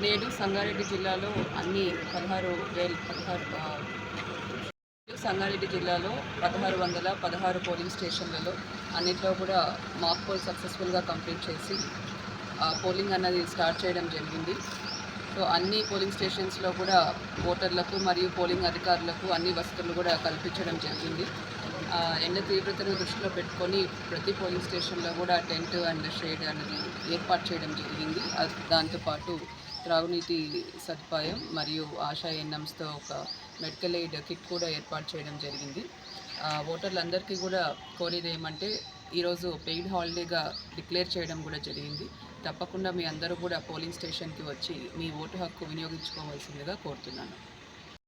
నేడు సంగారెడ్డి జిల్లాలో అన్ని 1616 పోలింగ్ స్టేషన్లలో అన్నిట్లో కూడా మాక్ పోల్ సక్సెస్ఫుల్గా కంప్లీట్ చేసి పోలింగ్ అన్నది స్టార్ట్ చేయడం జరిగింది. సో అన్ని పోలింగ్ స్టేషన్స్లో కూడా ఓటర్లకు మరియు పోలింగ్ అధికారులకు అన్ని వసతులు కూడా కల్పించడం జరిగింది. ఎండ తీవ్రతను దృష్టిలో పెట్టుకొని ప్రతి పోలింగ్ స్టేషన్లో కూడా టెంట్ అండ్ షేడ్ అనేది ఏర్పాటు చేయడం జరిగింది. దాంతోపాటు త్రాగునీటి సదుపాయం మరియు ఆశా ఎన్ఎంస్తో ఒక మెడికల్ ఎయిడ్ కిట్ కూడా ఏర్పాటు చేయడం జరిగింది. ఓటర్లందరికీ కూడా కోరేది ఏమంటే ఈరోజు పెయిడ్ హాలిడేగా డిక్లేర్ చేయడం కూడా జరిగింది. తప్పకుండా మీ అందరూ కూడా పోలింగ్ స్టేషన్కి వచ్చి మీ ఓటు హక్కు వినియోగించుకోవాల్సిందిగా కోరుతున్నాను.